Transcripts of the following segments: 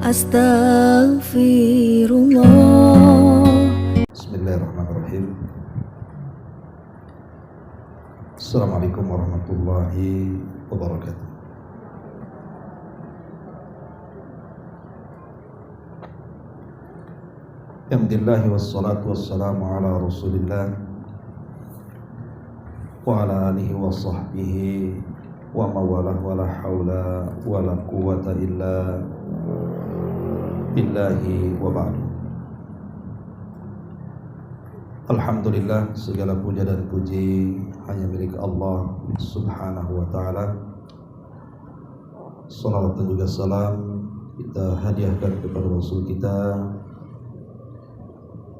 Astaghfirullah. Bismillahirrahmanirrahim. Assalamualaikum warahmatullahi wabarakatuh. Alhamdulillah wassalatu wassalamu ala Rasulillah wa ala alihi wa sahbihi wa mawalah wa la hawla wa la quwwata illa billahi wa ba'du. Alhamdulillah, segala puja dan puji hanya milik Allah subhanahu wa ta'ala. Salawat dan juga salam kita hadiahkan kepada Rasul kita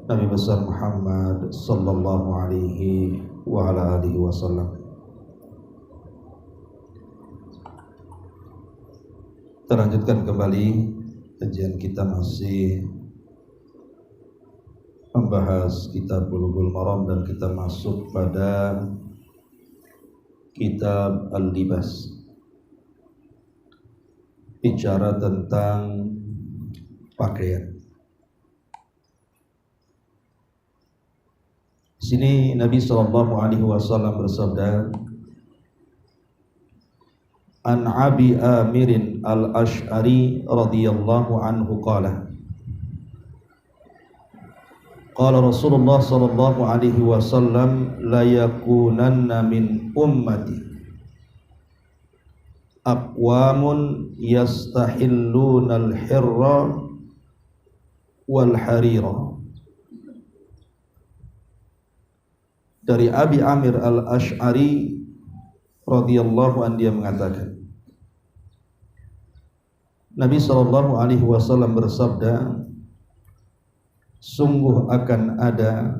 Nabi besar Muhammad sallallahu alaihi wa ala alihi wasallam. Kita lanjutkan kembali kajian kita, masih membahas kitab Bulughul Maram dan kita masuk pada kitab Al-Libas, bicara tentang pakaian. Di sini Nabi sallallahu alaihi wasallam bersabda, An Abi Amirin Al-Ash'ari radhiyallahu anhu qala Qala Rasulullah sallallahu alaihi wasallam la yakunanna min ummati aqwamun yastahilluna al-hirra wal harira. Dari Abi Amir Al-Ash'ari radhiyallahu anhu, dia mengatakan Nabi sallallahu alaihi wasallam bersabda, sungguh akan ada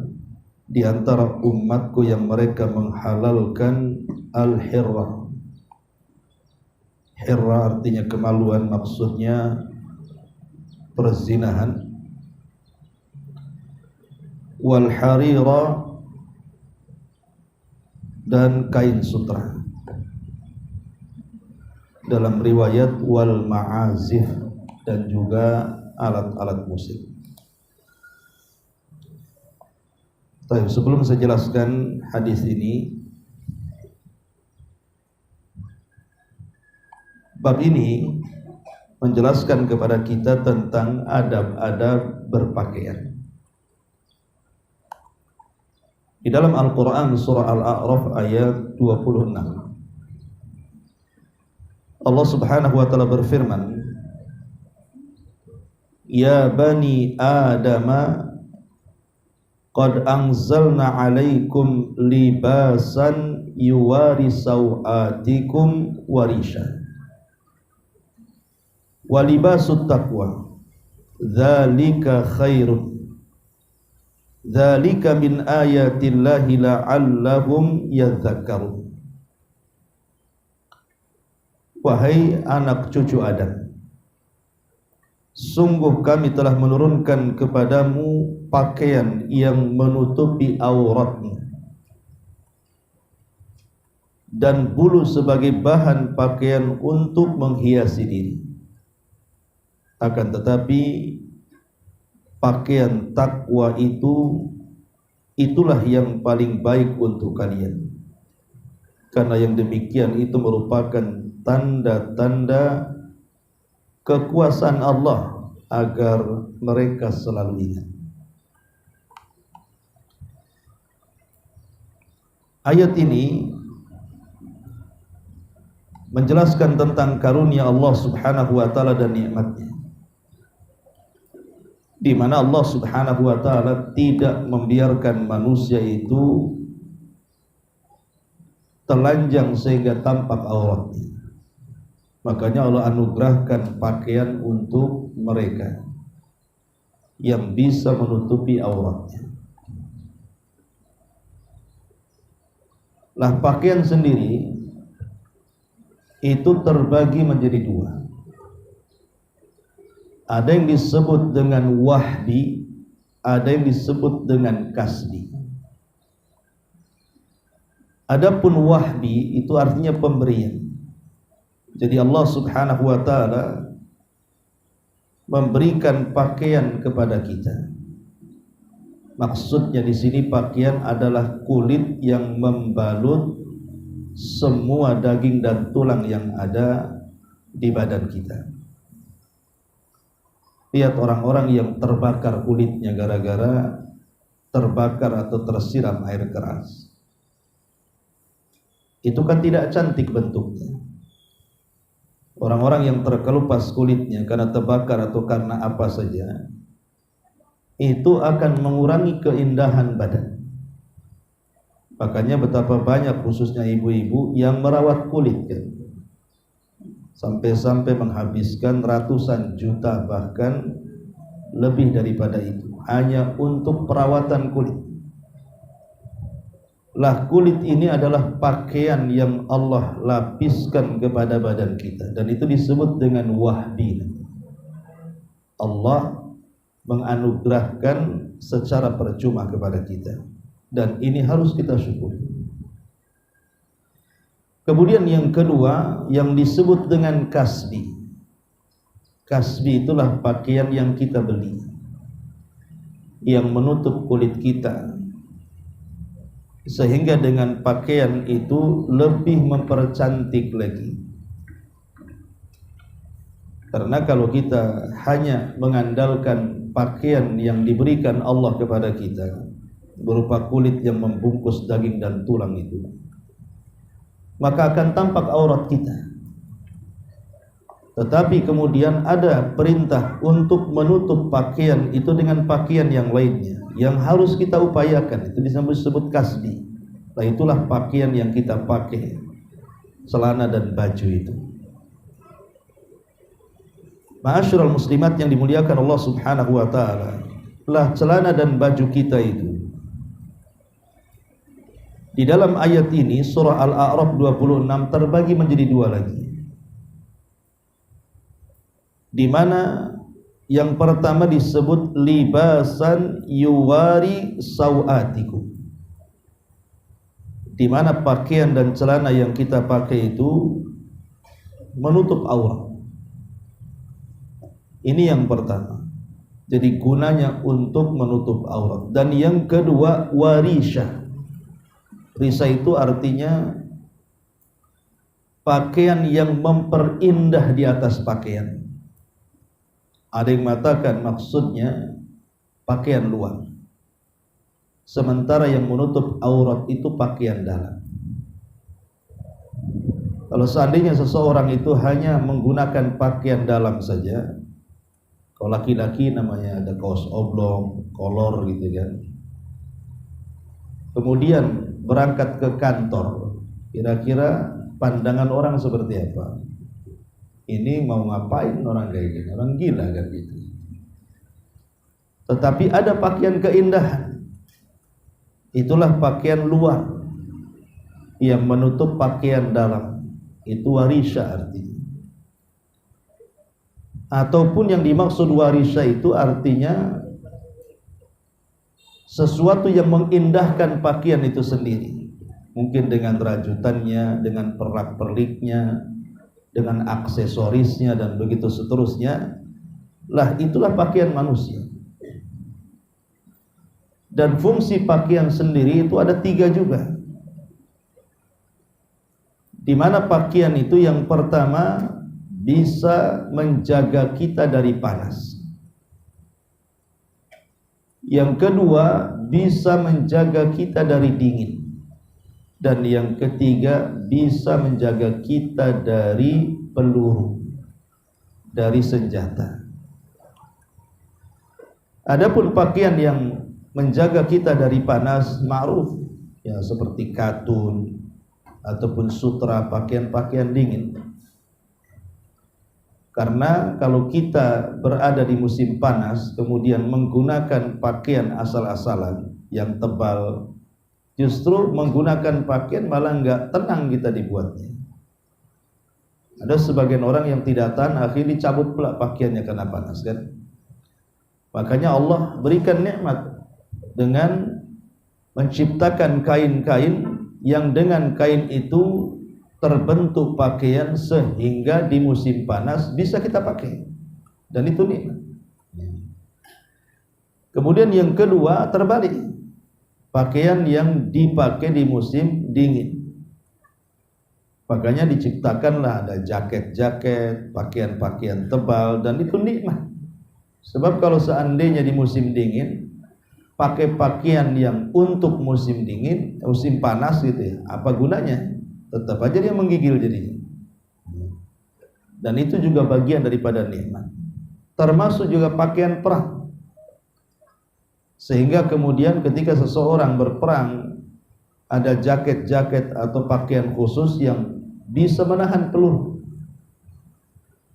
di antara umatku yang mereka menghalalkan al-hirra. Hirra artinya kemaluan, maksudnya perzinahan. Wal harira, dan kain sutra. Dalam riwayat wal ma'azif, dan juga alat-alat musik. Baik, sebelum saya jelaskan hadis ini, bab ini menjelaskan kepada kita tentang adab-adab berpakaian. Di dalam Al-Quran surah Al-A'raf ayat 26, Allah subhanahu wa ta'ala berfirman, Ya bani Adama qad anzalna alaikum libasan yuwari sawatikum warisha wa libasut taqwa dzalika khairun dzalika min ayatillahi la'allahum yadhakkarun. Wahai anak cucu Adam, sungguh kami telah menurunkan kepadamu pakaian yang menutupi auratmu dan bulu sebagai bahan pakaian untuk menghiasi diri. Akan tetapi pakaian takwa itulah yang paling baik untuk kalian, karena yang demikian itu merupakan tanda-tanda kekuasaan Allah agar mereka selalu ingat. Ayat ini menjelaskan tentang karunia Allah subhanahu wa ta'ala dan nikmatnya, di mana Allah subhanahu wa ta'ala tidak membiarkan manusia itu telanjang sehingga tampak auratnya. Makanya Allah anugerahkan pakaian untuk mereka yang bisa menutupi auratnya. Nah, pakaian sendiri itu terbagi menjadi dua. Ada yang disebut dengan wahbi, ada yang disebut dengan kasbi. Adapun wahbi itu artinya pemberian. Jadi Allah subhanahu wa ta'ala memberikan pakaian kepada kita. Maksudnya di sini pakaian adalah kulit yang membalut semua daging dan tulang yang ada di badan kita. Lihat orang-orang yang terbakar kulitnya gara-gara terbakar atau tersiram air keras. Itu kan tidak cantik bentuknya. Orang-orang yang terkelupas kulitnya karena terbakar atau karena apa saja, itu akan mengurangi keindahan badan. Makanya betapa banyak khususnya ibu-ibu yang merawat kulit kan? Sampai-sampai menghabiskan ratusan juta bahkan lebih daripada itu hanya untuk perawatan kulit. Lah kulit ini adalah pakaian yang Allah lapiskan kepada badan kita, dan itu disebut dengan wahbi. Allah menganugerahkan secara percuma kepada kita, dan ini harus kita syukuri. Kemudian yang kedua yang disebut dengan kasbi. Kasbi itulah pakaian yang kita beli, yang menutup kulit kita, sehingga dengan pakaian itu lebih mempercantik lagi. Karena kalau kita hanya mengandalkan pakaian yang diberikan Allah kepada kita berupa kulit yang membungkus daging dan tulang itu, maka akan tampak aurat kita. Tetapi kemudian ada perintah untuk menutup pakaian itu dengan pakaian yang lainnya yang harus kita upayakan. Itu disebut kasbi. Nah, itulah pakaian yang kita pakai, celana dan baju itu. Ma'asyiral muslimat yang dimuliakan Allah Subhanahu wa taala, lah celana dan baju kita itu di dalam ayat ini surah Al-A'raf 26 terbagi menjadi dua lagi, di mana yang pertama disebut libasan yuwari sawatikum, di mana pakaian dan celana yang kita pakai itu menutup aurat. Ini yang pertama, jadi gunanya untuk menutup aurat. Dan yang kedua warisha. Risa itu artinya pakaian yang memperindah di atas pakaian. Ada yang mengatakan maksudnya pakaian luar, sementara yang menutup aurat itu pakaian dalam. Kalau seandainya seseorang itu hanya menggunakan pakaian dalam saja, kalau laki-laki namanya ada kaos oblong, kolor gitu kan, kemudian berangkat ke kantor, kira-kira pandangan orang seperti apa? Ini mau ngapain orang kayak gini? Orang gila kan gitu. Tetapi ada pakaian keindahan, itulah pakaian luar yang menutup pakaian dalam, itu warisha artinya. Ataupun yang dimaksud warisha itu artinya sesuatu yang mengindahkan pakaian itu sendiri, mungkin dengan rajutannya, dengan pernak-perniknya, dengan aksesorisnya dan begitu seterusnya. Lah itulah pakaian manusia. Dan fungsi pakaian sendiri itu ada tiga juga, di mana pakaian itu yang pertama bisa menjaga kita dari panas, yang kedua bisa menjaga kita dari dingin, dan yang ketiga bisa menjaga kita dari peluru, dari senjata. Adapun pakaian yang menjaga kita dari panas ma'ruf ya, seperti katun ataupun sutra, pakaian-pakaian dingin. Karena kalau kita berada di musim panas kemudian menggunakan pakaian asal-asalan yang tebal, justru menggunakan pakaian malah enggak tenang kita dibuatnya. Ada sebagian orang yang tidak tahan, akhirnya dicabut pula pakaiannya karena panas kan. Makanya Allah berikan nikmat dengan menciptakan kain-kain yang dengan kain itu terbentuk pakaian sehingga di musim panas bisa kita pakai dan itu nikmat. Kemudian yang kedua terbalik, pakaian yang dipakai di musim dingin. Makanya diciptakanlah ada jaket-jaket, pakaian-pakaian tebal, dan itu nikmat. Sebab kalau seandainya di musim dingin pakai pakaian yang untuk musim dingin, musim panas gitu ya, apa gunanya? Tetap aja dia menggigil jadinya. Dan itu juga bagian daripada nikmat. Termasuk juga pakaian perang. Sehingga kemudian ketika seseorang berperang ada jaket-jaket atau pakaian khusus yang bisa menahan peluru,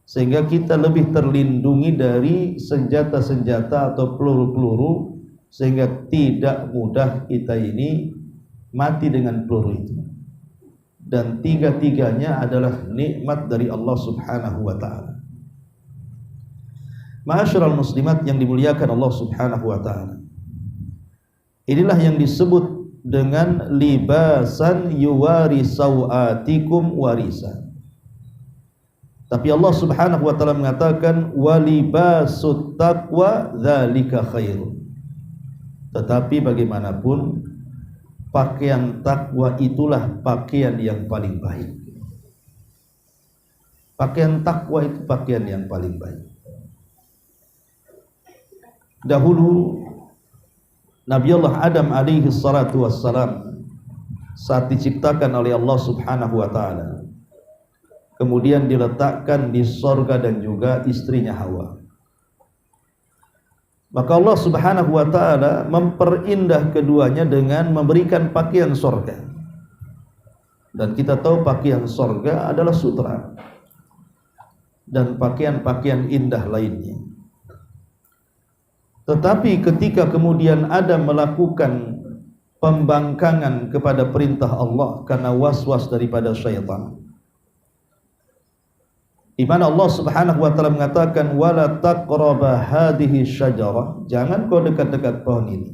sehingga kita lebih terlindungi dari senjata-senjata atau peluru-peluru, sehingga tidak mudah kita ini mati dengan peluru itu. Dan tiga-tiganya adalah nikmat dari Allah Subhanahu wa ta'ala. Ma'asyiral muslimat yang dimuliakan Allah Subhanahu wa ta'ala, inilah yang disebut dengan libasan yuwari sawatikum warisan. Tapi Allah Subhanahu wa ta'ala mengatakan walibasut taqwa dzalika khairun. Tetapi bagaimanapun pakaian takwa itulah pakaian yang paling baik. Pakaian takwa itu pakaian yang paling baik. Dahulu Nabi Allah Adam alaihi salatu wassalam saat diciptakan oleh Allah Subhanahu wa ta'ala, kemudian diletakkan di sorga dan juga istrinya Hawa. Maka Allah Subhanahu wa ta'ala memperindah keduanya dengan memberikan pakaian sorga. Dan kita tahu pakaian sorga adalah sutra dan pakaian-pakaian indah lainnya. Tetapi ketika kemudian Adam melakukan pembangkangan kepada perintah Allah karena was-was daripada syaitan, di mana Allah Subhanahu wa ta'ala mengatakan wala taqraba hadhihi syajarah, jangan kau dekat-dekat pohon ini.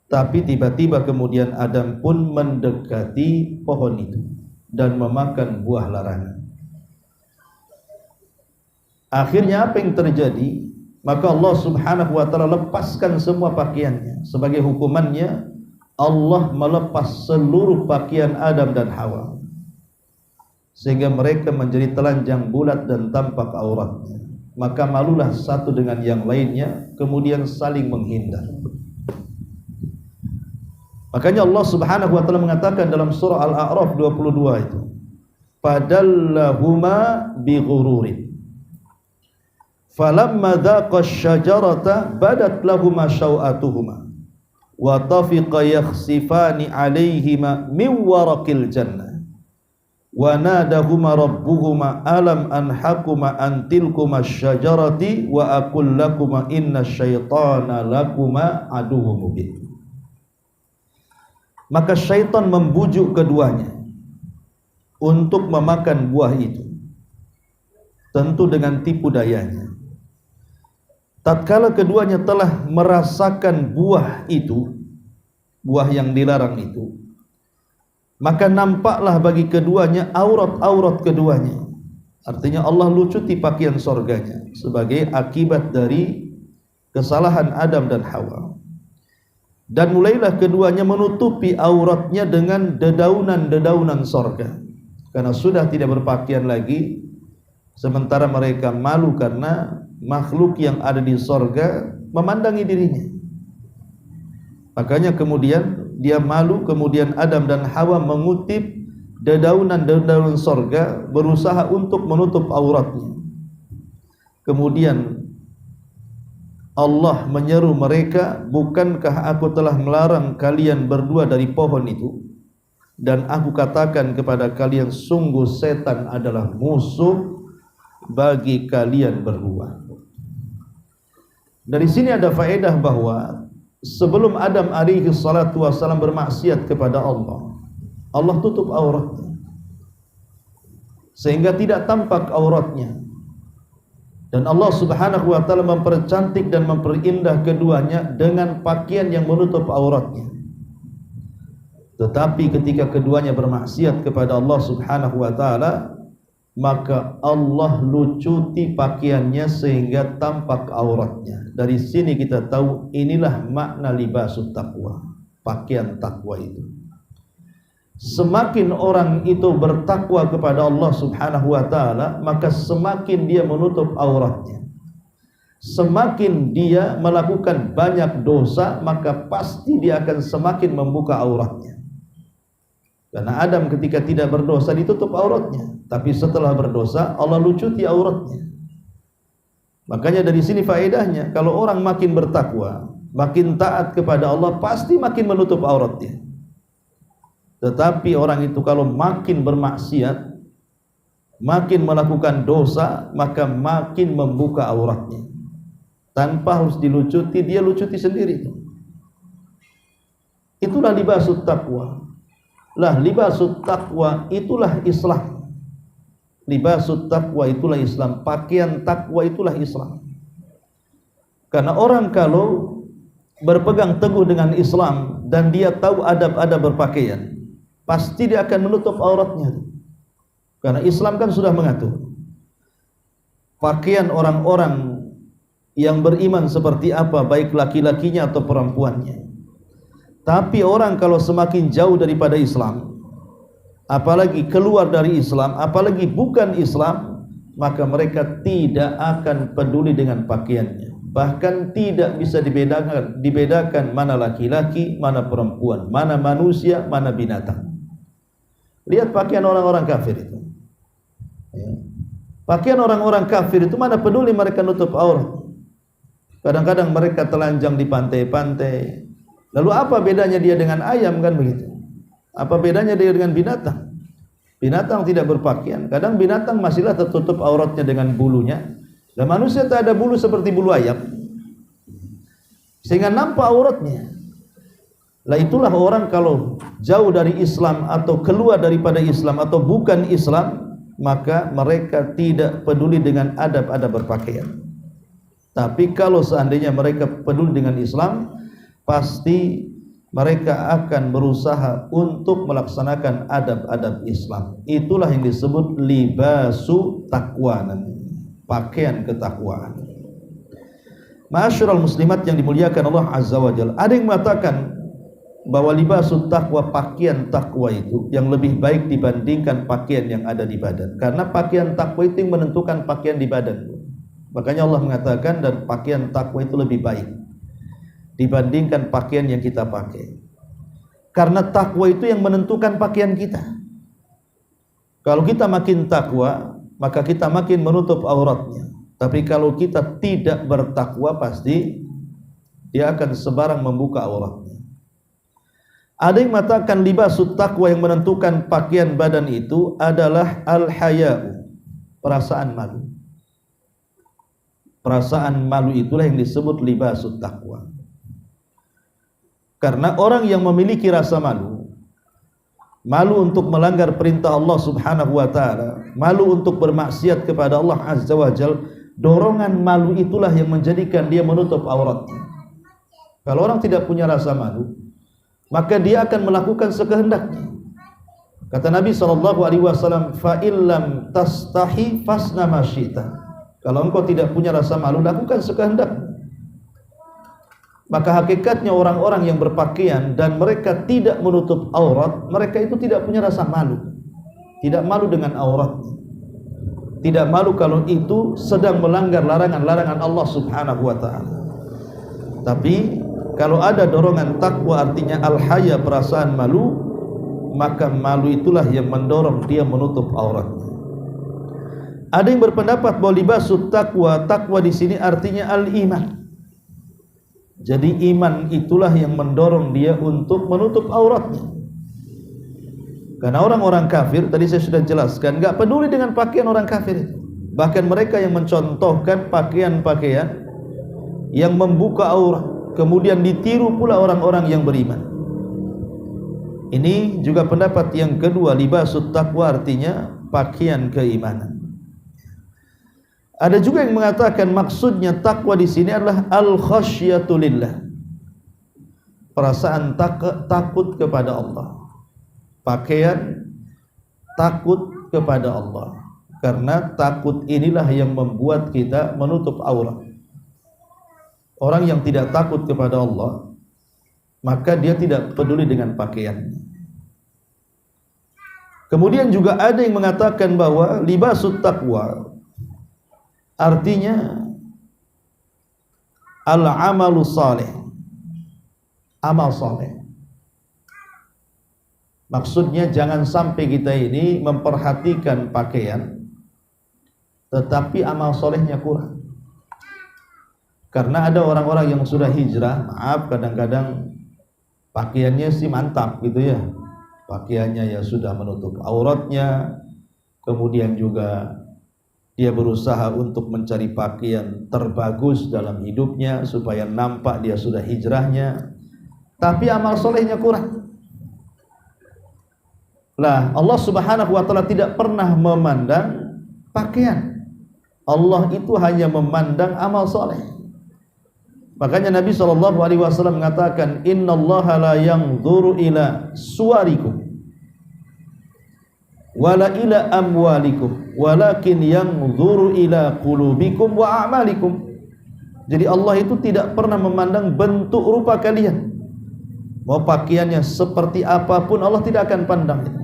Tapi tiba-tiba kemudian Adam pun mendekati pohon itu dan memakan buah larangan. Akhirnya apa yang terjadi? Maka Allah Subhanahu wa ta'ala lepaskan semua pakaiannya. Sebagai hukumannya Allah melepas seluruh pakaian Adam dan Hawa, sehingga mereka menjadi telanjang bulat dan tampak auratnya. Maka malulah satu dengan yang lainnya, kemudian saling menghindar. Makanya Allah Subhanahu wa ta'ala mengatakan dalam surah Al-A'raf 22 itu, fadallahuma bighururin falamma dhaqa asy-syajarata badat lahuma syau'atuhuma wa tafiqa yakhsifani 'alaihima min waraqil jannah wa nadahuma rabbuhuma alam anhakuma an tilkuma asy-syajarati wa aqul lakuma inna syaitana lakuma aduwwum mubin. Maka syaitan membujuk keduanya untuk memakan buah itu, tentu dengan tipu dayanya. Tatkala keduanya telah merasakan buah itu, buah yang dilarang itu, maka nampaklah bagi keduanya aurat-aurat keduanya. Artinya Allah lucuti pakaian sorganya sebagai akibat dari kesalahan Adam dan Hawa. Dan mulailah keduanya menutupi auratnya dengan dedaunan-dedaunan sorga, karena sudah tidak berpakaian lagi, sementara mereka malu karena makhluk yang ada di sorga memandangi dirinya. Makanya kemudian dia malu, kemudian Adam dan Hawa mengutip dedaunan-dedaunan sorga, berusaha untuk menutup auratnya. Kemudian Allah menyeru mereka, bukankah aku telah melarang kalian berdua dari pohon itu? Dan aku katakan kepada kalian, sungguh setan adalah musuh bagi kalian berdua. Dari sini ada faedah bahwa sebelum Adam alaihi salatu wassalam bermaksiat kepada Allah, Allah tutup auratnya sehingga tidak tampak auratnya. Dan Allah Subhanahu wa ta'ala mempercantik dan memperindah keduanya dengan pakaian yang menutup auratnya. Tetapi ketika keduanya bermaksiat kepada Allah Subhanahu wa ta'ala, maka Allah lucuti pakaiannya sehingga tampak auratnya. Dari sini kita tahu inilah makna libasut taqwa, pakaian takwa itu. Semakin orang itu bertakwa kepada Allah Subhanahu wa taala, maka semakin dia menutup auratnya. Semakin dia melakukan banyak dosa, maka pasti dia akan semakin membuka auratnya. Karena Adam ketika tidak berdosa ditutup auratnya, tapi setelah berdosa Allah lucuti auratnya. Makanya dari sini faedahnya, kalau orang makin bertakwa, makin taat kepada Allah, pasti makin menutup auratnya. Tetapi orang itu kalau makin bermaksiat, makin melakukan dosa, maka makin membuka auratnya. Tanpa harus dilucuti, dia lucuti sendiri. Itulah libasut taqwa. Lah libasut taqwa itulah Islam. Libasut taqwa itulah Islam. Pakaian takwa itulah Islam. Karena orang kalau berpegang teguh dengan Islam dan dia tahu adab-adab berpakaian, pasti dia akan menutup auratnya. Karena Islam kan sudah mengatur pakaian orang-orang yang beriman seperti apa, baik laki-lakinya atau perempuannya. Tapi orang kalau semakin jauh daripada Islam, apalagi keluar dari Islam, apalagi bukan Islam, maka mereka tidak akan peduli dengan pakaiannya. Bahkan tidak bisa dibedakan mana laki-laki, mana perempuan, mana manusia, mana binatang. Lihat pakaian orang-orang kafir itu. Pakaian orang-orang kafir itu mana peduli mereka nutup aurat. Kadang-kadang mereka telanjang di pantai-pantai. Lalu apa bedanya dia dengan ayam, kan begitu? Apa bedanya dia dengan binatang? Binatang tidak berpakaian. Kadang binatang masihlah tertutup auratnya dengan bulunya. Dan manusia tak ada bulu seperti bulu ayam, sehingga nampak auratnya. Lah itulah orang kalau jauh dari Islam atau keluar daripada Islam atau bukan Islam, maka mereka tidak peduli dengan adab-adab berpakaian. Tapi kalau seandainya mereka peduli dengan Islam, pasti mereka akan berusaha untuk melaksanakan adab-adab Islam. Itulah yang disebut libasu taqwa, pakaian ketakwaan. Ma'asyiral muslimat yang dimuliakan Allah Azza wa Jalla, ada yang mengatakan bahwa libasu taqwa, pakaian takwa itu yang lebih baik dibandingkan pakaian yang ada di badan. Karena pakaian takwa itu yang menentukan pakaian di badan. Makanya Allah mengatakan, dan pakaian takwa itu lebih baik dibandingkan pakaian yang kita pakai. Karena takwa itu yang menentukan pakaian kita. Kalau kita makin takwa, maka kita makin menutup auratnya. Tapi kalau kita tidak bertakwa, pasti dia akan sebarang membuka auratnya. Ada yang mengatakan libasut taqwa yang menentukan pakaian badan itu adalah al-haya'u, perasaan malu. Perasaan malu itulah yang disebut libasut taqwa. Karena orang yang memiliki rasa malu, malu untuk melanggar perintah Allah Subhanahu wa taala, malu untuk bermaksiat kepada Allah Azza wa Jalla, dorongan malu itulah yang menjadikan dia menutup auratnya. Kalau orang tidak punya rasa malu, maka dia akan melakukan sekehendaknya. Kata Nabi SAW, fa illam tastahi fasna ma syi'ta. Kalau engkau tidak punya rasa malu, lakukan sekehendaknya. Maka hakikatnya orang-orang yang berpakaian dan mereka tidak menutup aurat, mereka itu tidak punya rasa malu. Tidak malu dengan auratnya. Tidak malu kalau itu sedang melanggar larangan-larangan Allah Subhanahu wa taala. Tapi kalau ada dorongan takwa, artinya al-haya, perasaan malu, maka malu itulah yang mendorong dia menutup auratnya. Ada yang berpendapat bahwa libasut taqwa, takwa di sini artinya al-iman. Jadi iman itulah yang mendorong dia untuk menutup auratnya. Karena orang-orang kafir, tadi saya sudah jelaskan, enggak peduli dengan pakaian orang kafir itu. Bahkan mereka yang mencontohkan pakaian-pakaian yang membuka aurat, kemudian ditiru pula orang-orang yang beriman. Ini juga pendapat yang kedua, libasut taqwa artinya pakaian keimanan. Ada juga yang mengatakan maksudnya takwa di sini adalah al-khasyatu lillah, perasaan takut kepada Allah. Pakaian takut kepada Allah. Karena takut inilah yang membuat kita menutup aurat. Orang yang tidak takut kepada Allah, maka dia tidak peduli dengan pakaiannya. Kemudian juga ada yang mengatakan bahwa libasut taqwa artinya al-amalu saleh, amal saleh. Maksudnya jangan sampai kita ini memperhatikan pakaian tetapi amal solehnya kurang. Karena ada orang-orang yang sudah hijrah, maaf, kadang-kadang pakaiannya sih mantap gitu ya, pakaiannya ya sudah menutup auratnya, kemudian juga dia berusaha untuk mencari pakaian terbagus dalam hidupnya supaya nampak dia sudah hijrahnya, tapi amal solehnya kurang. Lah, Allah Subhanahu wa taala tidak pernah memandang pakaian. Allah itu hanya memandang amal soleh. Makanya Nabi SAW mengatakan, innallaha la yanzuru ila suwarikum wala ila amwalikum walakin yanzuru ila qulubikum wa a'malikum. Jadi Allah itu tidak pernah memandang bentuk rupa kalian. Mau pakaiannya seperti apapun Allah tidak akan pandang itu.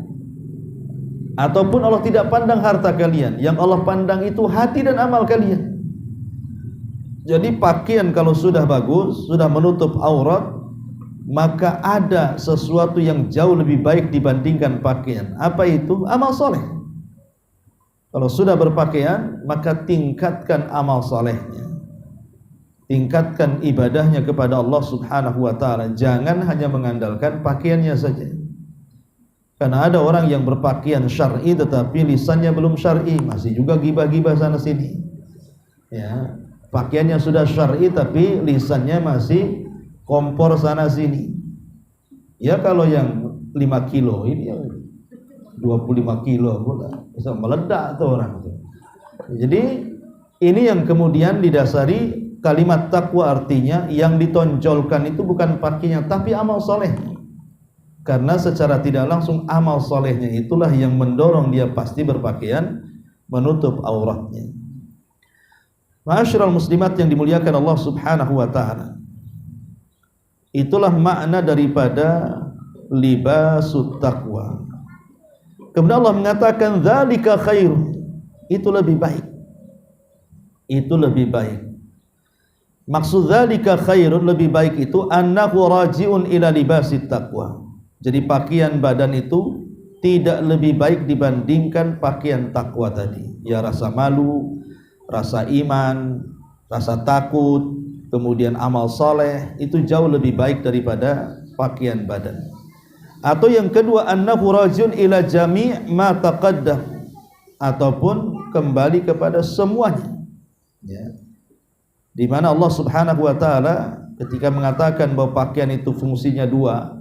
Ataupun Allah tidak pandang harta kalian. Yang Allah pandang itu hati dan amal kalian. Jadi pakaian kalau sudah bagus, sudah menutup aurat, maka ada sesuatu yang jauh lebih baik dibandingkan pakaian. Apa itu? Amal soleh. Kalau sudah berpakaian, maka tingkatkan amal solehnya, tingkatkan ibadahnya kepada Allah Subhanahu wa ta'ala. Jangan hanya mengandalkan pakaiannya saja. Karena ada orang yang berpakaian syar'i tetapi lisannya belum syar'i, masih juga gibah-gibah sana sini. Ya, pakaiannya sudah syar'i tapi lisannya masih kompor sana sini. Ya kalau yang 5 kilo ini 25 kilo pula bisa meledak tuh orang tuh. Jadi ini yang kemudian didasari kalimat takwa, artinya yang ditonjolkan itu bukan pakaiannya tapi amal soleh. Karena secara tidak langsung amal solehnya itulah yang mendorong dia pasti berpakaian menutup auratnya. Ma'asyiral muslimat yang dimuliakan Allah Subhanahu wa ta'ala, itulah makna daripada libasut taqwa. Kemudian Allah mengatakan dzalika khair, itu lebih baik. Itu lebih baik. Maksud dzalika khairun, lebih baik itu annahu raji'un ila libasit taqwa. Jadi pakaian badan itu tidak lebih baik dibandingkan pakaian takwa tadi. Ya rasa malu, rasa iman, rasa takut, kemudian amal soleh, itu jauh lebih baik daripada pakaian badan. Atau yang kedua, annahu rajiun ila jami' ma taqaddam, ataupun kembali kepada semuanya. Ya. Di mana Allah Subhanahu wa ta'ala ketika mengatakan bahwa pakaian itu fungsinya dua.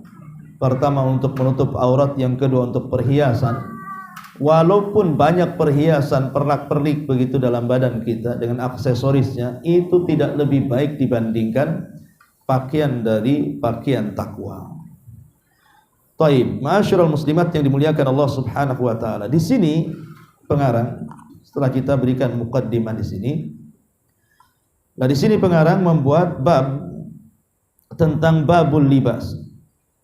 Pertama untuk menutup aurat, yang kedua untuk perhiasan. Walaupun banyak perhiasan pernak-pernik begitu dalam badan kita dengan aksesorisnya, itu tidak lebih baik dibandingkan pakaian dari pakaian takwa. Taib, ma'asyiral muslimat yang dimuliakan Allah Subhanahu wa taala. Di sini pengarang, setelah kita berikan muqaddimah di sini, nah di sini pengarang membuat bab tentang babul libas.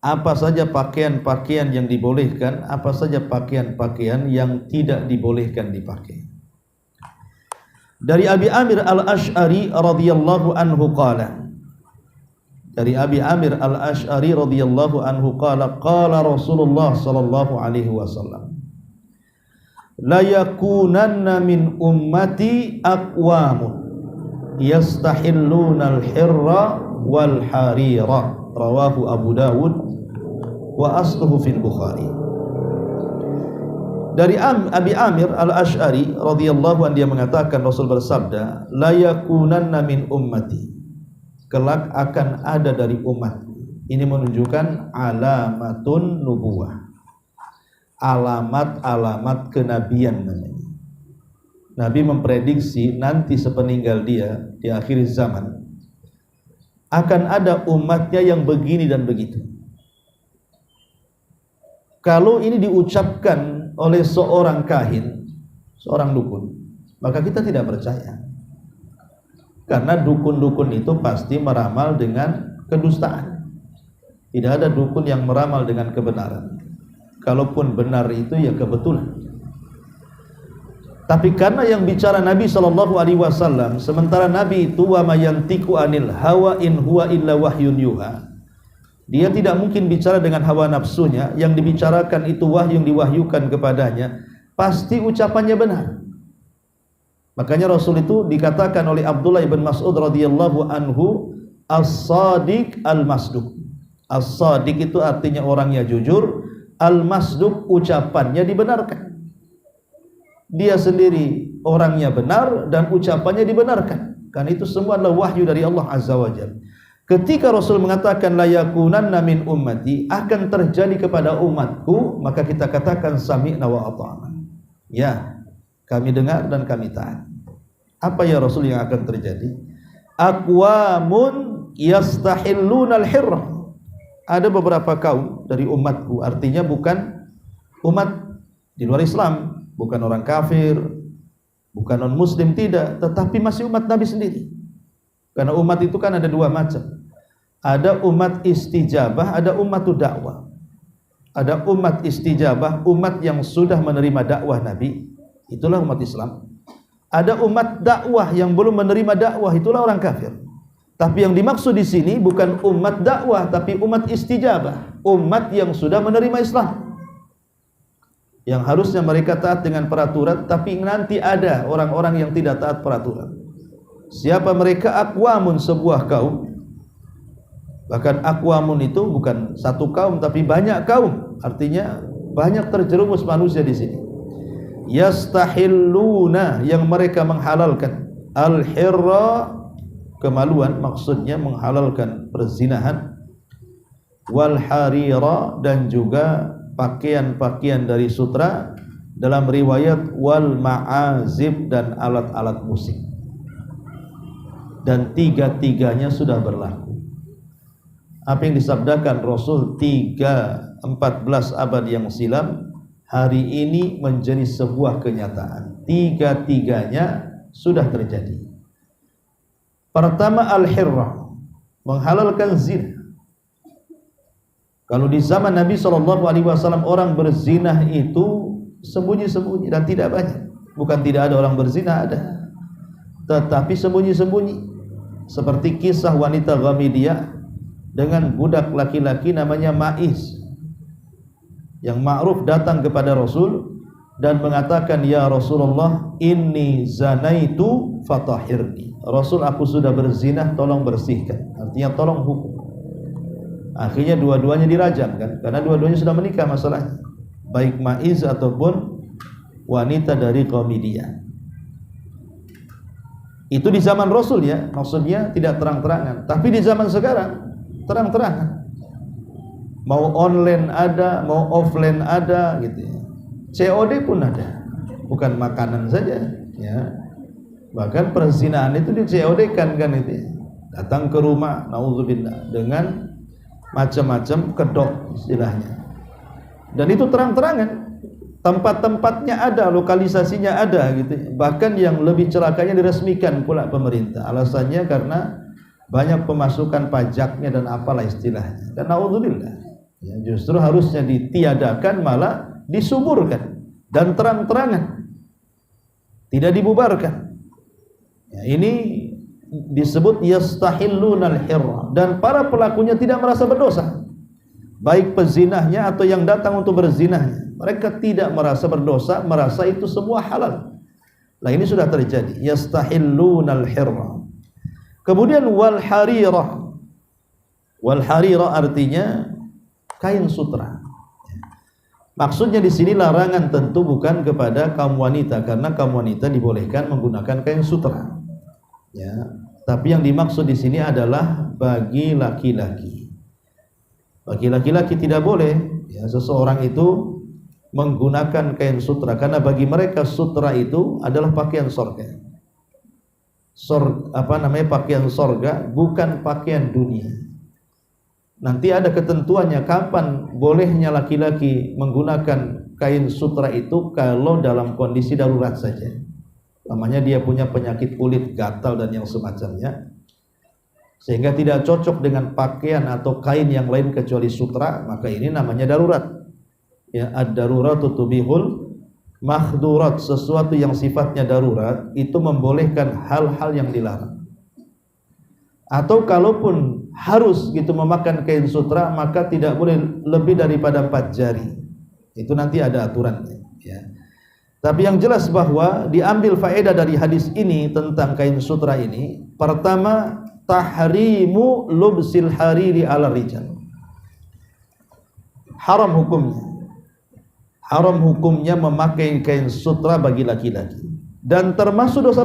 Apa saja pakaian-pakaian yang dibolehkan, apa saja pakaian-pakaian yang tidak dibolehkan dipakai. Dari Abi Amir Al-Asy'ari radhiyallahu anhu qala, dari Abi Amir Al-Asy'ari radhiyallahu anhu qala, qala Rasulullah sallallahu alaihi wasallam, la yakunanna min ummati aqwamun yastahilluna al-hirra wal harira, rawahu Abu Dawud wa asluhu fil Bukhari. Dari Abi Amir Al-Asy'ari radhiyallahu anhu, dia mengatakan Rasul bersabda, la yakunanna min ummati, kelak akan ada dari umatku. Ini menunjukkan alamatun nubuwah, alamat-alamat kenabian namanya. Nabi memprediksi nanti sepeninggal dia di akhir zaman akan ada umatnya yang begini dan begitu. Kalau ini diucapkan oleh seorang kahin, seorang dukun, maka kita tidak percaya. Karena dukun-dukun itu pasti meramal dengan kedustaan. Tidak ada dukun yang meramal dengan kebenaran. Kalaupun benar itu ya kebetulan. Tapi karena yang bicara Nabi SAW, sementara Nabi itu wa mayantiku anil hawa in huwa illa wahyun yuha, dia tidak mungkin bicara dengan hawa nafsunya. Yang dibicarakan itu wahyu yang diwahyukan kepadanya, pasti ucapannya benar. Makanya Rasul itu dikatakan oleh Abdullah ibn Mas'ud radhiyallahu anhu as-sadiq al-masduq. As-sadiq itu artinya orangnya jujur, al-masduq ucapannya dibenarkan. Dia sendiri orangnya benar dan ucapannya dibenarkan. Karena itu semua adalah wahyu dari Allah Azza wa Jalla. Ketika Rasul mengatakan la yakunanna min ummati, akan terjadi kepada umatku, maka kita katakan sami'na wa ata'na. Ya, kami dengar dan kami taat. Apa ya Rasul yang akan terjadi? Aqwamun yastahilluna al-hirra. Ada beberapa kaum dari umatku, artinya bukan umat di luar Islam, bukan orang kafir, bukan non muslim, tidak, tetapi masih umat Nabi sendiri. Karena umat itu kan ada dua macam. Ada umat istijabah, ada umat dakwah. Ada umat istijabah, umat yang sudah menerima dakwah Nabi, itulah umat Islam. Ada umat dakwah yang belum menerima dakwah, itulah orang kafir. Tapi yang dimaksud di sini bukan umat dakwah, tapi umat istijabah, umat yang sudah menerima Islam, yang harusnya mereka taat dengan peraturan, tapi nanti ada orang-orang yang tidak taat peraturan. Siapa mereka? Aqwamun, sebuah kaum. Bahkan aqwamun itu bukan satu kaum, tapi banyak kaum. Artinya banyak terjerumus manusia di sini. Yastahilluna, yang mereka menghalalkan al-hirra, kemaluan, maksudnya menghalalkan perzinahan, wal harira, dan juga pakaian-pakaian dari sutra, dalam riwayat wal ma'azib, dan alat-alat musik. Dan tiga-tiganya sudah berlaku. Apa yang disabdakan Rasul 14 abad yang silam, hari ini menjadi sebuah kenyataan. Tiga-tiganya sudah terjadi. Pertama, al-hirra, menghalalkan zina. Kalau di zaman Nabi SAW orang berzinah itu sembunyi-sembunyi dan tidak banyak. Bukan tidak ada orang berzina, ada, tetapi sembunyi-sembunyi. Seperti kisah wanita Ghamidiyah dengan budak laki-laki namanya Ma'iz, yang ma'ruf datang kepada Rasul dan mengatakan, ya Rasulullah, inni zanaitu fatahirni. Rasul, aku sudah berzinah, tolong bersihkan. Artinya tolong hukum. Akhirnya dua-duanya dirajam kan, karena dua-duanya sudah menikah masalahnya, baik Ma'iz ataupun wanita dari Ghamidiyah. Itu di zaman Rasul ya, maksudnya tidak terang-terangan. Tapi di zaman sekarang terang-terangan. Mau online ada, mau offline ada gitu ya. COD pun ada. Bukan makanan saja ya. Bahkan perzinahan itu di COD-kan kan itu ya. Datang ke rumah, naudzubillah, dengan macam-macam kedok istilahnya. Dan itu terang-terangan. Tempat-tempatnya ada, lokalisasinya ada gitu. Bahkan yang lebih celakanya diresmikan pula pemerintah. Alasannya karena banyak pemasukan pajaknya dan apalah istilahnya. Dan naudzubillah, ya, justru harusnya ditiadakan, malah disuburkan dan terang-terangan, tidak dibubarkan. Ya, ini disebut yastahillunal hirra, dan para pelakunya tidak merasa berdosa, baik pezinahnya atau yang datang untuk berzinahnya. Mereka tidak merasa berdosa, merasa itu semua halal. Nah, ini sudah terjadi. Yastahillunal hirra. Kemudian wal harira. Wal harira artinya kain sutra. Maksudnya di sini larangan tentu bukan kepada kaum wanita, karena kaum wanita dibolehkan menggunakan kain sutra. Ya, tapi yang dimaksud di sini adalah bagi laki-laki. Bagi laki-laki tidak boleh ya seseorang itu menggunakan kain sutra, karena bagi mereka sutra itu adalah pakaian sorga. Pakaian sorga, bukan pakaian dunia. Nanti ada ketentuannya kapan bolehnya laki-laki menggunakan kain sutra itu kalau dalam kondisi darurat saja. Namanya dia punya penyakit kulit, gatal dan yang semacamnya, sehingga tidak cocok dengan pakaian atau kain yang lain kecuali sutra, maka ini namanya darurat. Ya, ad-daruratu tubihul mahdurat, sesuatu yang sifatnya darurat itu membolehkan hal-hal yang dilarang. Atau kalaupun harus gitu memakan kain sutra, maka tidak boleh lebih daripada 4 jari. Itu nanti ada aturannya, ya. Tapi yang jelas bahwa diambil faedah dari hadis ini tentang kain sutra ini, pertama, tahrimu lubsil hariri ala rijal. Haram hukumnya memakai kain sutra bagi laki-laki, dan termasuk dosa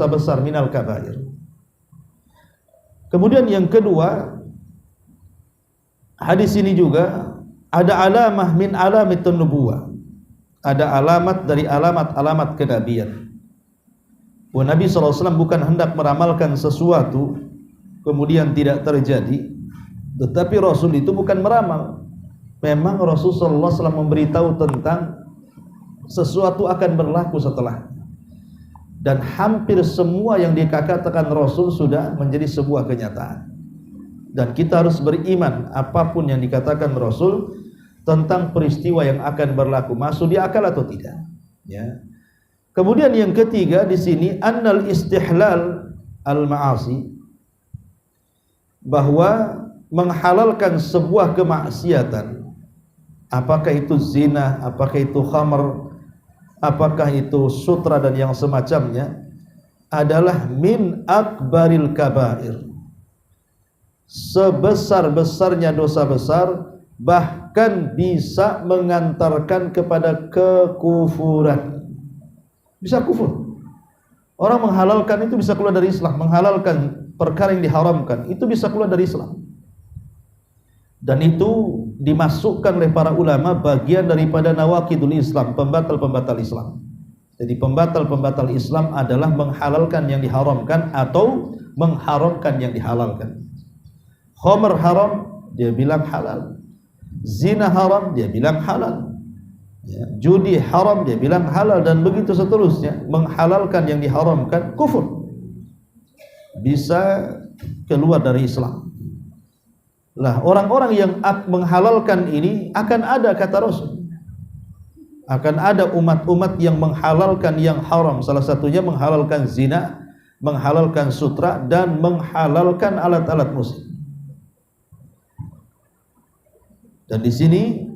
besar minal kabair. Kemudian yang kedua, hadis ini juga ada alamah min alamitun nubuwah, ada alamat dari alamat-alamat kenabian. Nabi SAW bukan hendak meramalkan sesuatu kemudian tidak terjadi, tetapi Rasul itu bukan meramal. Memang Rasulullah SAW memberitahu tentang sesuatu akan berlaku setelah, dan hampir semua yang dikatakan Rasul sudah menjadi sebuah kenyataan. Dan kita harus beriman apapun yang dikatakan Rasul tentang peristiwa yang akan berlaku, masuk di akal atau tidak, ya. Kemudian yang ketiga di sini annal istihlal al-ma'asi, bahwa menghalalkan sebuah kemaksiatan, apakah itu zina, apakah itu khamr, apakah itu sutra dan yang semacamnya, adalah min akbaril kabair, sebesar-besarnya dosa besar, bahkan bisa mengantarkan kepada kekufuran. Bisa kufur. Orang menghalalkan itu bisa keluar dari Islam, menghalalkan perkara yang diharamkan itu bisa keluar dari Islam. Dan itu dimasukkan oleh para ulama bagian daripada nawaqidul Islam, pembatal-pembatal Islam. Jadi pembatal-pembatal Islam adalah menghalalkan yang diharamkan atau mengharamkan yang dihalalkan. Khamr haram, dia bilang halal. Zina haram, dia bilang halal. Ya, judi haram, dia bilang halal, dan begitu seterusnya. Menghalalkan yang diharamkan kufur, bisa keluar dari Islam. Lah, orang-orang yang menghalalkan ini akan ada, kata Rasul, akan ada umat-umat yang menghalalkan yang haram. Salah satunya menghalalkan zina, menghalalkan sutra, dan menghalalkan alat-alat musik. Dan di sini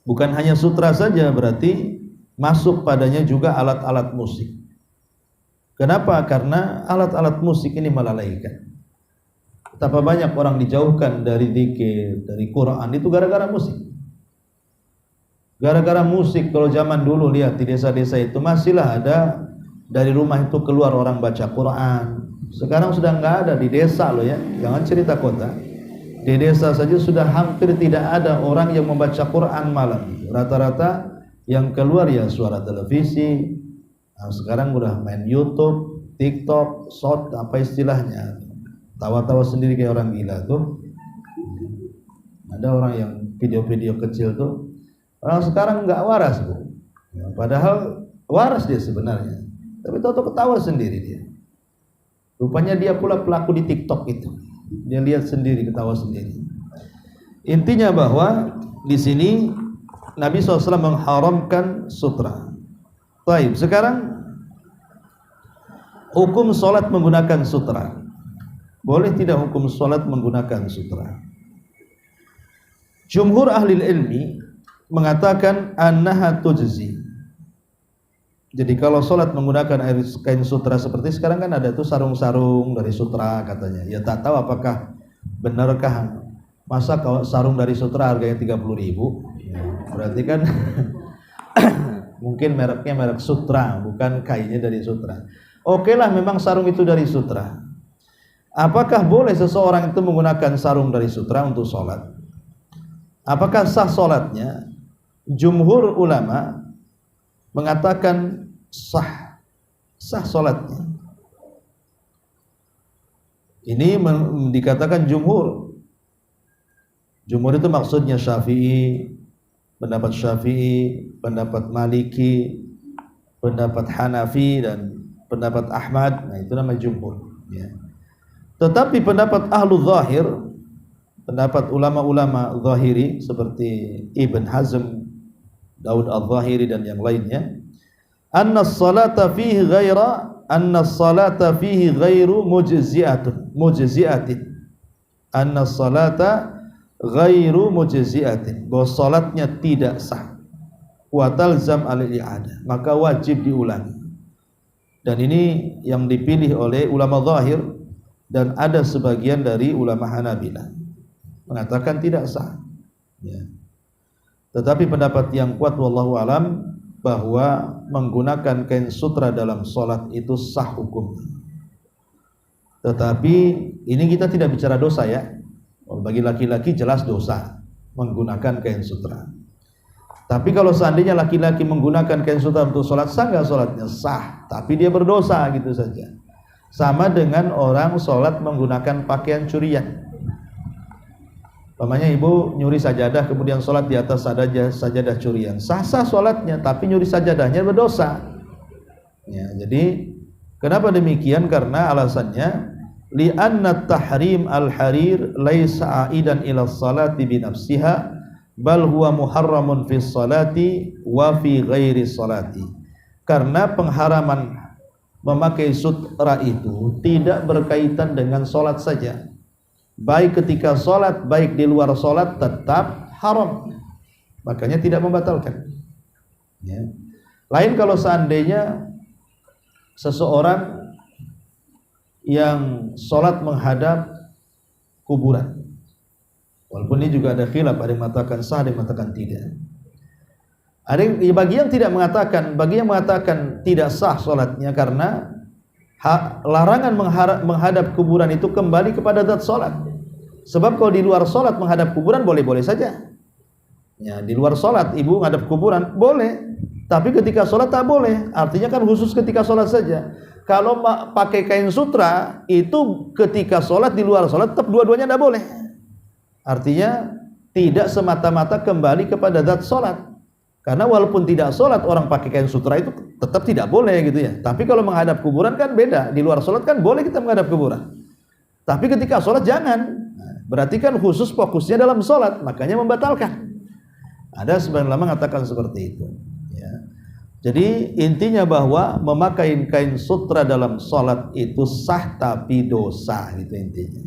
bukan hanya sutra saja, berarti masuk padanya juga alat-alat musik. Kenapa? Karena alat-alat musik ini melalaikan. Betapa banyak orang dijauhkan dari zikir, dari Quran itu gara-gara musik. Gara-gara musik. Kalau zaman dulu lihat di desa-desa itu masihlah ada, dari rumah itu keluar orang baca Quran. Sekarang sudah nggak ada di desa loh ya, jangan cerita kota. Di desa saja sudah hampir tidak ada orang yang membaca Quran malam. Rata-rata yang keluar ya suara televisi. Nah, sekarang udah main YouTube, TikTok, short, apa istilahnya, tawa-tawa sendiri kayak orang gila tuh. Ada orang yang video-video kecil tuh, orang sekarang nggak waras bu, ya, padahal waras dia sebenarnya, tapi tahu-tahu ketawa sendiri dia. Rupanya dia pula pelaku di TikTok itu. Dia lihat sendiri, ketawa sendiri. Intinya bahwa di sini Nabi SAW mengharamkan sutra. Baik, sekarang hukum sholat menggunakan sutra. Boleh tidak hukum sholat menggunakan sutra? Jumhur ahli ilmi mengatakan annaha tujzi. Jadi kalau sholat menggunakan kain sutra seperti sekarang kan ada tuh sarung-sarung dari sutra katanya. Ya tak tahu apakah benarkah, masa kalau sarung dari sutra harganya 30.000, ya, berarti kan mungkin mereknya merek sutra, bukan kainnya dari sutra. Oke lah, memang sarung itu dari sutra. Apakah boleh seseorang itu menggunakan sarung dari sutra untuk sholat? Apakah sah sholatnya? Jumhur ulama mengatakan sah sholatnya. Ini dikatakan jumhur. Jumhur itu maksudnya Syafi'i, pendapat Syafi'i, pendapat Maliki, pendapat Hanafi dan pendapat Ahmad. Nah, itu namanya jumhur, ya. Tetapi pendapat ahlu zahir, pendapat ulama-ulama zahiri seperti Ibn Hazm, Daud al-Zahiri dan yang lainnya, anna salata fihi ghairu mujzi'atin. Anna salata ghairu mujzi'atin, bahwa salatnya tidak sah. Wa talzam al-i'adah, maka wajib diulangi. Dan ini yang dipilih oleh ulama zahir, dan ada sebagian dari ulama Hanabilah mengatakan tidak sah, ya. Tetapi pendapat yang kuat wallahu alam bahwa menggunakan kain sutra dalam sholat itu sah hukumnya. Tetapi ini kita tidak bicara dosa, ya. Bagi laki-laki jelas dosa menggunakan kain sutra. Tapi kalau seandainya laki-laki menggunakan kain sutra untuk sholat, sah nggak sholatnya? Sah, tapi dia berdosa gitu saja. Sama dengan orang sholat menggunakan pakaian curian. Umpamanya ibu nyuri sajadah kemudian sholat di atas sajadah curian, sah-sah sholatnya, tapi nyuri sajadahnya berdosa, ya. Jadi kenapa demikian? Karena alasannya li'anna tahrim al-harir laisa aidan ila salati bi nafsiha bal huwa muharramun fi salati wa fi ghairi salati. Karena pengharaman memakai sutra itu tidak berkaitan dengan sholat saja, baik ketika sholat, baik di luar sholat tetap haram, makanya tidak membatalkan, ya. Lain kalau seandainya seseorang yang sholat menghadap kuburan, walaupun ini juga ada khilaf, ada yang mengatakan sah, ada yang mengatakan tidak. Ada yang, bagi yang tidak mengatakan, bagi yang mengatakan tidak sah sholatnya karena larangan menghadap kuburan itu kembali kepada zat sholat. Sebab kalau di luar sholat menghadap kuburan boleh-boleh saja, ya. Di luar sholat ibu menghadap kuburan boleh, tapi ketika sholat tak boleh. Artinya kan khusus ketika sholat saja. Kalau pakai kain sutra itu ketika sholat, di luar sholat tetap dua-duanya tidak boleh. Artinya tidak semata-mata kembali kepada zat sholat. Karena walaupun tidak sholat orang pakai kain sutra itu tetap tidak boleh gitu, ya. Tapi kalau menghadap kuburan kan beda. Di luar sholat kan boleh kita menghadap kuburan, tapi ketika sholat jangan. Berarti kan khusus fokusnya dalam sholat, makanya membatalkan. Ada sebagian ulama mengatakan seperti itu, ya. Jadi intinya bahwa memakai kain sutra dalam sholat itu sah tapi dosa, gitu intinya.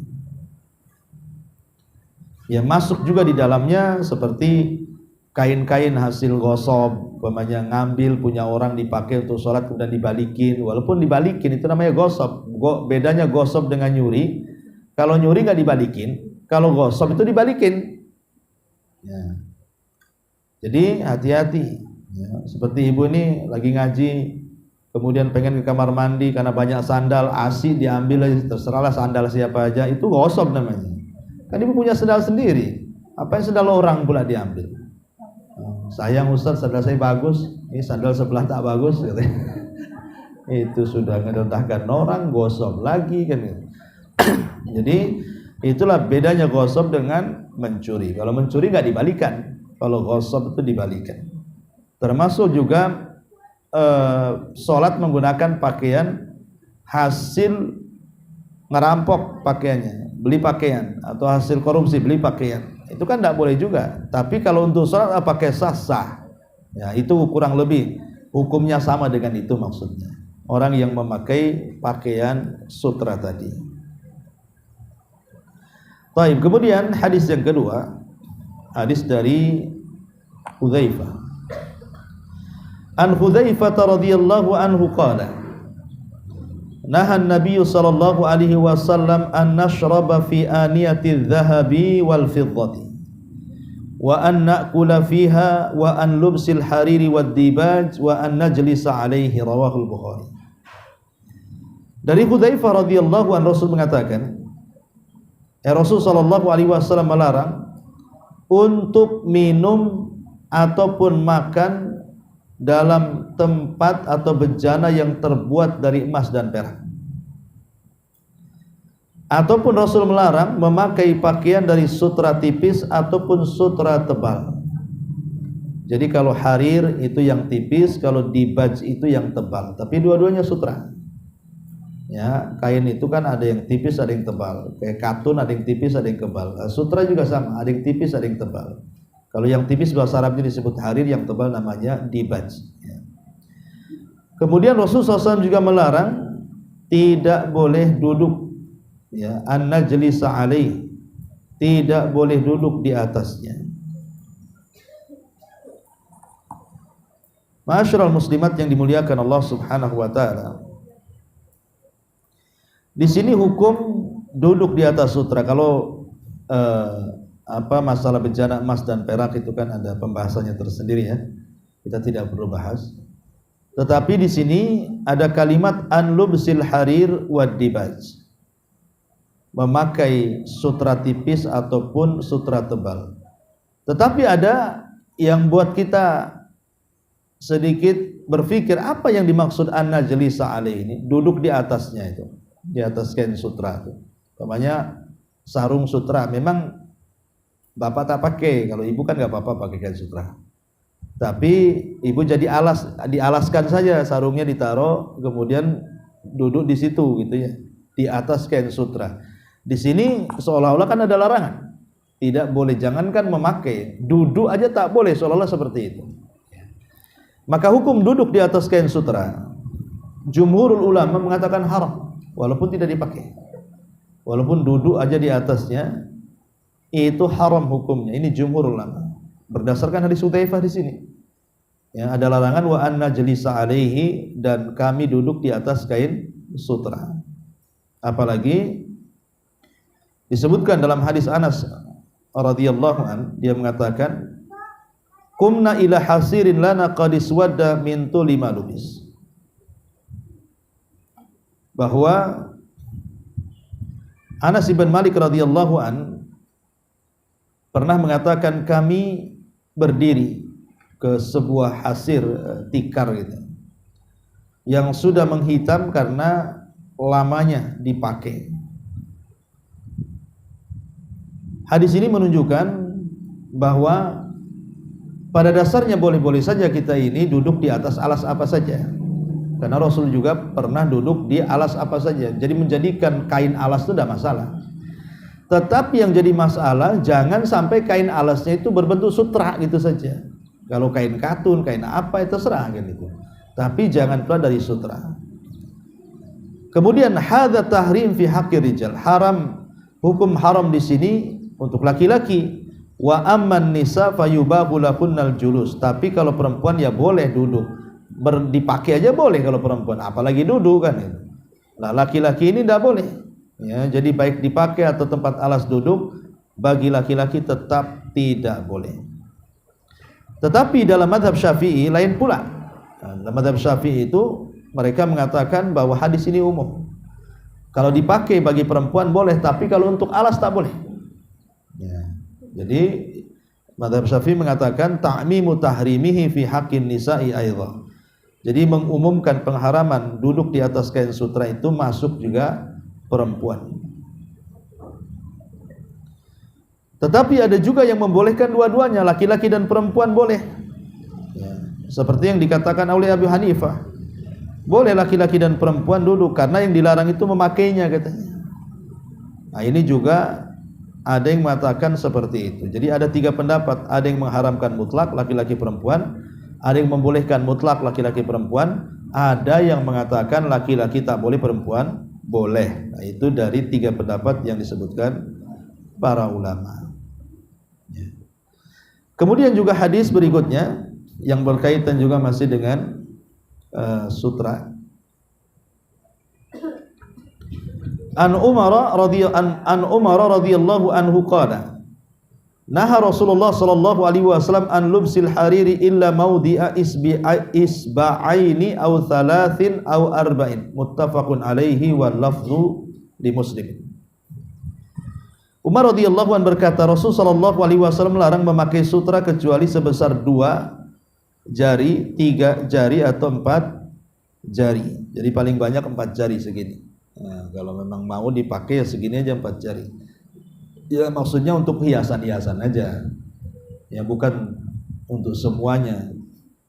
Ya, masuk juga di dalamnya seperti kain-kain hasil gosok, umpamanya ngambil punya orang dipakai untuk sholat kemudian dibalikin. Walaupun dibalikin itu namanya gosok. Bedanya gosok dengan nyuri. Kalau nyuri nggak dibalikin, kalau gosok itu dibalikin, ya. Jadi hati-hati, ya. Seperti ibu ini lagi ngaji, kemudian pengen ke kamar mandi karena banyak sandal, ASI diambil, terserahlah sandal siapa aja, itu gosok namanya. Kan ibu punya sandal sendiri, apa yang sandal orang pula diambil? Sayang Ustaz, sandal saya bagus, ini sandal sebelah tak bagus, katanya. Itu sudah ngedentahkan orang, gosok lagi kan. Jadi itulah bedanya gosok dengan mencuri. Kalau mencuri nggak dibalikan, kalau gosok itu dibalikan. Termasuk juga sholat menggunakan pakaian hasil ngerampok pakaiannya, beli pakaian, atau hasil korupsi beli pakaian, itu kan tidak boleh juga. Tapi kalau untuk sholat pakai sah, ya itu kurang lebih hukumnya sama dengan itu maksudnya. Orang yang memakai pakaian sutra tadi. Baik, kemudian hadis yang kedua, hadis dari Hudzaifah. An Hudzaifah radhiyallahu anhu qala, naha an-nabiy sallallahu alaihi wasallam an nashraba fi aniyati adh-dhahabi wal fiddati wa an na'kula fiha wa an lubsil hariri wad dibaj wa an najlisa alaihi, rawahul Bukhari. Dari Hudzaifah radhiyallahu anhu, Rasul mengatakan, Rasul sallallahu alaihi wasallam melarang untuk minum ataupun makan dalam tempat atau bejana yang terbuat dari emas dan perak. Ataupun Rasul melarang memakai pakaian dari sutra tipis ataupun sutra tebal. Jadi kalau harir itu yang tipis, kalau dibaj itu yang tebal. Tapi dua-duanya sutra. Ya, kain itu kan ada yang tipis, ada yang tebal. Kayak katun ada yang tipis, ada yang tebal. Sutra juga sama, ada yang tipis, ada yang tebal. Kalau yang tipis bahasa Arabnya disebut harir, yang tebal namanya dibaj. Ya. Kemudian Rasulullah SAW juga melarang tidak boleh duduk, ya, an-najlisa alaih, tidak boleh duduk di atasnya. Ma'asyiral muslimat yang dimuliakan Allah Subhanahu wa taala. Di sini hukum duduk di atas sutra. Kalau masalah bencana emas dan perak itu kan ada pembahasannya tersendiri, ya. Kita tidak perlu bahas. Tetapi di sini ada kalimat an lubsil harir wad dibaj. Memakai sutra tipis ataupun sutra tebal. Tetapi ada yang buat kita sedikit berpikir apa yang dimaksud an-najlisa alaih ini, duduk di atasnya itu, di atas kain sutra itu. Namanya sarung sutra. Memang bapak tak pakai, kalau ibu kan nggak apa-apa pakai kain sutra. Tapi ibu jadi dialaskan saja, sarungnya ditaruh, kemudian duduk di situ gitu, ya, di atas kain sutra. Di sini seolah-olah kan ada larangan, tidak boleh, jangankan memakai, duduk aja tak boleh, seolah-olah seperti itu. Maka hukum duduk di atas kain sutra, jumhurul ulama mengatakan haram, walaupun tidak dipakai, walaupun duduk aja di atasnya itu haram hukumnya. Ini jumhurul ulama berdasarkan hadis Hudzaifah di sini. Ya, ada larangan wa anna jalisa alaihi, dan kami duduk di atas kain sutra. Apalagi disebutkan dalam hadis Anas radhiyallahu an, dia mengatakan kumna ila hasirin lana qad iswadda min tuli ma lubis, bahwa Anas bin Malik radhiyallahu an pernah mengatakan kami berdiri ke sebuah hasir tikar gitu, yang sudah menghitam karena lamanya dipakai. Hadis ini menunjukkan bahwa pada dasarnya boleh-boleh saja kita ini duduk di atas alas apa saja, karena Rasul juga pernah duduk di alas apa saja. Jadi menjadikan kain alas itu tidak masalah. Tetapi yang jadi masalah jangan sampai kain alasnya itu berbentuk sutra gitu saja. Kalau kain katun, kain apa itu terserah gitu. Tapi jangan pula dari sutra. Kemudian hadza tahrim fi haqqir rijal, haram, hukum haram di sini untuk laki-laki. Wa amman nisa fayubahu lakunnal julus, tapi kalau perempuan ya boleh duduk, dipakai aja boleh kalau perempuan, apalagi duduk kan itu. Nah, laki-laki ini tidak boleh, ya. Jadi baik dipakai atau tempat alas duduk bagi laki-laki tetap tidak boleh. Tetapi dalam mazhab Syafi'i lain pula. Nah, dalam mazhab Syafi'i itu mereka mengatakan bahwa hadis ini umum. Kalau dipakai bagi perempuan boleh, tapi kalau untuk alas tak boleh. Ya. Jadi mazhab Syafi'i mengatakan ta'mimu tahrimihi fi haqqin nisa'i aidha. Jadi mengumumkan pengharaman duduk di atas kain sutra itu masuk juga perempuan. Tetapi ada juga yang membolehkan dua-duanya, laki-laki dan perempuan boleh. Ya. Seperti yang dikatakan oleh Abu Hanifah, boleh laki-laki dan perempuan duduk karena yang dilarang itu memakainya katanya. Nah, ini juga ada yang mengatakan seperti itu. Jadi ada tiga pendapat, ada yang mengharamkan mutlak laki-laki perempuan, ada yang membolehkan mutlak laki-laki perempuan, ada yang mengatakan laki-laki tak boleh, perempuan boleh. Nah, itu dari tiga pendapat yang disebutkan para ulama. Ya. Kemudian juga hadis berikutnya yang berkaitan juga masih dengan sutra. An Umar radhiyallahu anhu qala naha Rasulullah sallallahu alaihi wasallam an lubsil hariri illa mawdi'a isba'aini aw thalathin aw arba'in, muttafaqun alaihi wal lafzu li Muslim. Umar radhiyallahu anhu berkata, Rasul sallallahu alaihi wasallam melarang memakai sutra kecuali sebesar 2 jari, 3 jari atau 4 jari. Jadi paling banyak 4 jari segini. Nah, kalau memang mau dipakai ya segini aja 4 jari. Ya maksudnya untuk hiasan-hiasan aja. Ya bukan untuk semuanya.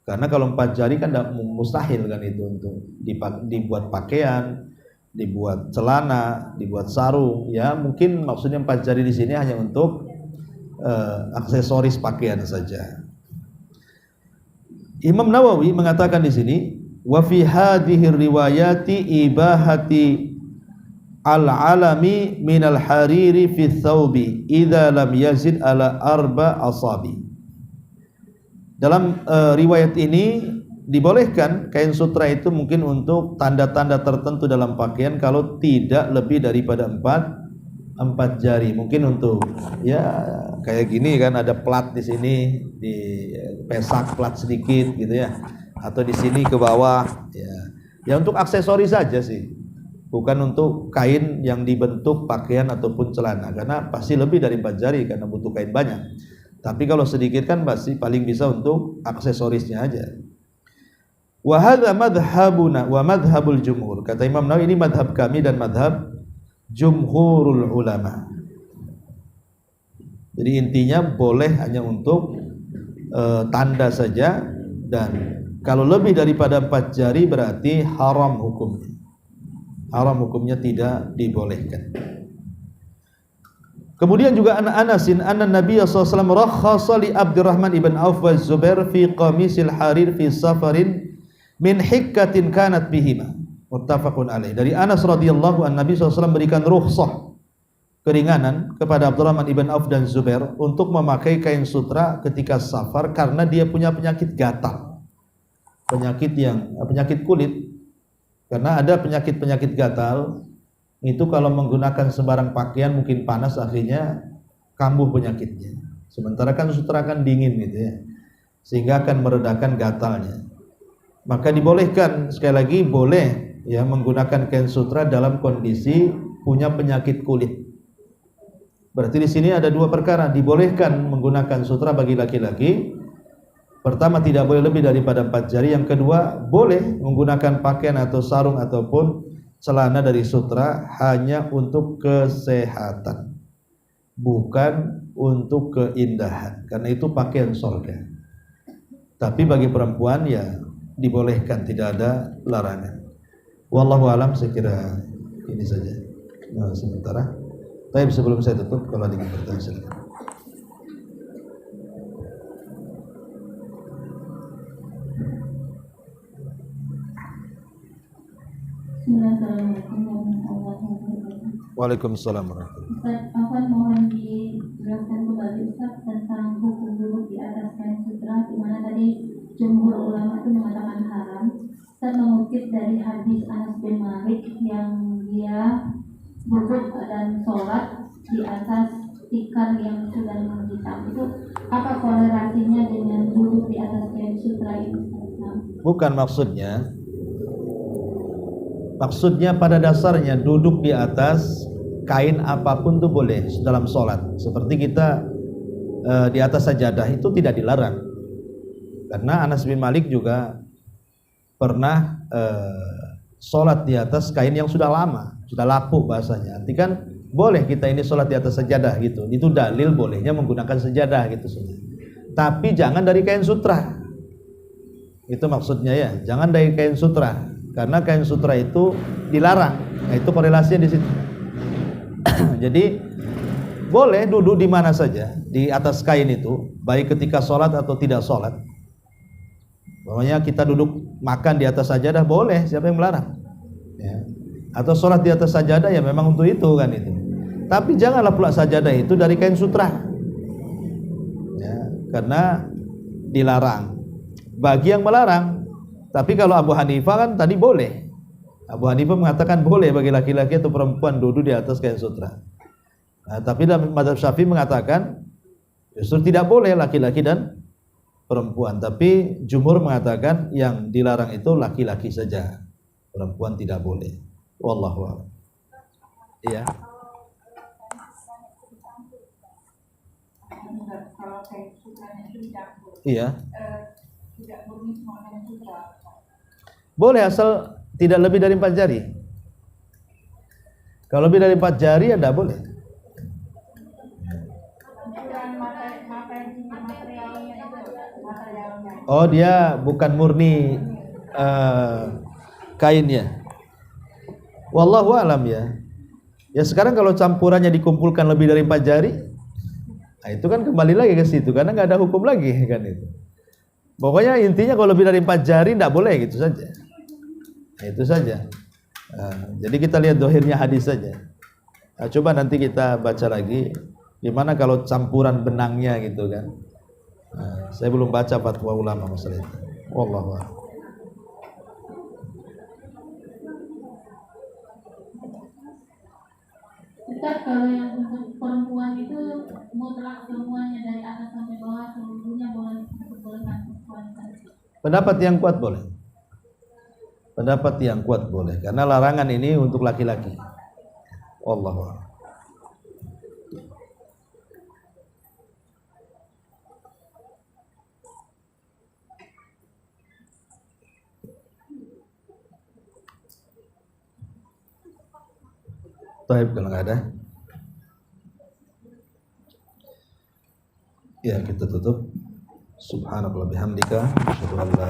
Karena kalau 4 jari kan mustahil kan itu untuk dibuat pakaian, dibuat celana, dibuat sarung. Ya mungkin maksudnya 4 jari di sini hanya untuk aksesoris pakaian saja. Imam Nawawi mengatakan di sini, wa fi hadhihi riwayati ibahati al-alami minal hariri fi thawbi idza lam yazid ala arba asabi. Dalam riwayat ini dibolehkan kain sutra itu mungkin untuk tanda-tanda tertentu dalam pakaian kalau tidak lebih daripada 4 jari. Mungkin untuk ya kayak gini kan, ada plat di sini, di pesak plat sedikit gitu ya, atau di sini ke bawah ya. Ya untuk aksesoris saja sih. Bukan untuk kain yang dibentuk pakaian ataupun celana, karena pasti lebih dari 4 jari karena butuh kain banyak. Tapi kalau sedikit kan pasti paling bisa untuk aksesorisnya aja. Wa hadza madhhabuna wa madhhabul jumhur. Kata Imam Nawawi, ini madhab kami dan madhab jumhurul ulama. Jadi intinya boleh hanya untuk tanda saja, dan kalau lebih daripada 4 jari berarti haram hukumnya. Haram hukumnya, tidak dibolehkan. Kemudian juga Anasin anna Nabi sallallahu alaihi wasallam rakhasa li Abdurrahman ibn Auf wa Zubair fi qamisil harir fi safarin min hikkatin kanat bihima. Muttafaqun alaih. Dari Anas radhiyallahu an, Nabi SAW berikan rukhsah, keringanan kepada Abdurrahman ibn Auf dan Zubair untuk memakai kain sutra ketika safar karena dia punya penyakit gatal, penyakit kulit. Karena ada penyakit gatal itu kalau menggunakan sembarang pakaian mungkin panas, akhirnya kambuh penyakitnya. Sementara kan sutra kan dingin gitu ya, sehingga akan meredakan gatalnya. Maka dibolehkan, sekali lagi boleh ya menggunakan kain sutra dalam kondisi punya penyakit kulit. Berarti di sini ada 2 perkara, dibolehkan menggunakan sutra bagi laki-laki. Pertama, tidak boleh lebih daripada 4 jari. Yang kedua, boleh menggunakan pakaian atau sarung ataupun celana dari sutra hanya untuk kesehatan, bukan untuk keindahan, karena itu pakaian surga. Tapi bagi perempuan ya dibolehkan, tidak ada larangan. Wallahu alam, saya kira ini saja sementara. Tapi sebelum saya tutup, kalau ada pertanyaan silakan. Assalamualaikum warahmatullahi wabarakatuh. Waalaikumsalam warahmatullahi wabarakatuh. Ustaz, Afwan mohon dijelaskan kembali Ustaz tentang hukum duduk di atas kain sutra, di mana tadi jumhur ulama itu mengatakan haram. Ustaz mengutip dari hadis Anas bin Malik yang dia duduk dan sholat di atas tikar yang sudah menghitam. Itu apa kolerasinya dengan duduk di atas kain sutra itu? Bukan maksudnya pada dasarnya duduk di atas kain apapun itu boleh dalam sholat. Seperti kita di atas sajadah itu tidak dilarang. Karena Anas bin Malik juga pernah sholat di atas kain yang sudah lama, sudah lapuk bahasanya. Arti kan boleh kita ini sholat di atas sajadah gitu. Itu dalil bolehnya menggunakan sajadah gitu saja. Tapi jangan dari kain sutra. Itu maksudnya ya, jangan dari kain sutra. Karena kain sutra itu dilarang. Nah, itu korelasinya di situ. Jadi boleh duduk di mana saja di atas kain itu, baik ketika sholat atau tidak sholat. Pokoknya kita duduk makan di atas sajadah boleh, siapa yang melarang? Ya. Atau sholat di atas sajadah ya memang untuk itu kan itu. Tapi janganlah pula sajadah itu dari kain sutra. Ya, karena dilarang. Bagi yang melarang. Tapi kalau Abu Hanifah kan tadi boleh. Abu Hanifah mengatakan boleh bagi laki-laki atau perempuan duduk di atas kain sutra. Nah, tapi dalam mazhab Syafi'i mengatakan justru tidak boleh laki-laki dan perempuan. Tapi jumhur mengatakan yang dilarang itu laki-laki saja, perempuan tidak boleh. Wallahu a'lam. Iya. Iya. Boleh asal tidak lebih dari 4 jari. Kalau lebih dari 4 jari ya tidak boleh. Oh, dia bukan murni kainnya. Wallahu alam ya. Ya sekarang kalau campurannya dikumpulkan lebih dari 4 jari, nah itu kan kembali lagi ke situ karena nggak ada hukum lagi kan itu. Pokoknya intinya kalau lebih dari 4 jari tidak boleh, gitu saja. Nah, itu saja. Jadi kita lihat dohirnya hadis saja. Nah, coba nanti kita baca lagi gimana kalau campuran benangnya gitu kan. Saya belum baca fatwa ulama masalah itu. Wallahu a'lam. Ustaz, kalau yang untuk perempuan itu mutlak semuanya dari atas sampai bawah seluruhnya boleh diperbolehkan wanita. Pendapat yang kuat boleh. Pendapat yang kuat boleh karena larangan ini untuk laki-laki. Wallahu a'lam. Baik, kalau nggak ada, ya kita tutup. Subhanallah bihamdika, asyhadu an la